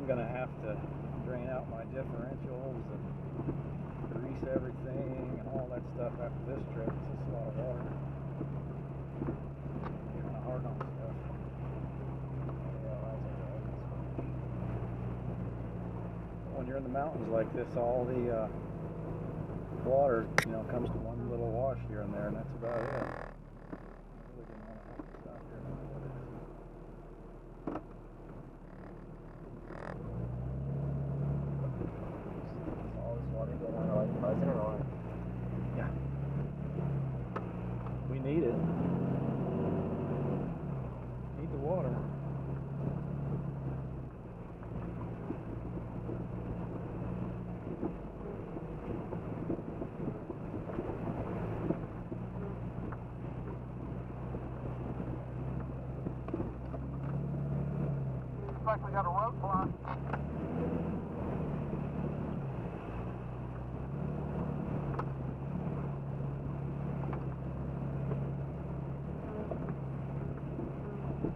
I'm gonna have to drain out my differentials and grease everything and all that stuff after this trip. It's just a lot of water. Kind of hard on stuff. Yeah, that's okay. When you're in the mountains like this, all the water, comes to one little wash here and there, and that's about it. I really didn't want to have to stop here and look at this. All this water going on like buzzing or what? Yeah. We need it. Need the water. Looks like we got a roadblock. Just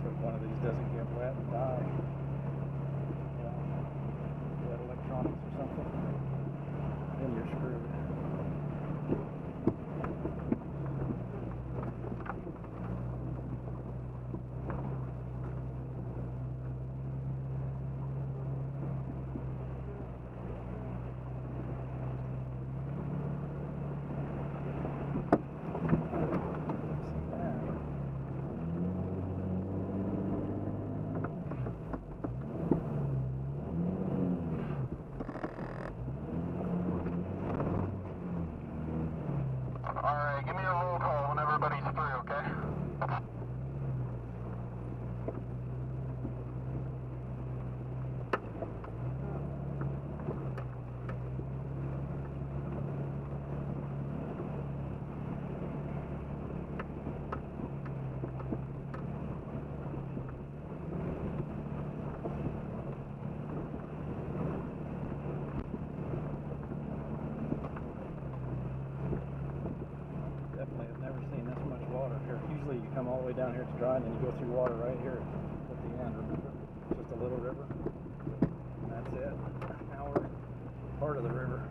hope one of these doesn't get wet and die. Wet electronics or something. Then you're screwed. Alright, give me a roll call when everybody's through, okay? Definitely have never seen this much water here. Usually you come all the way down here, it's dry, and then you go through water right here at the end, remember? It's just a little river. And that's it. Now we're part of the river.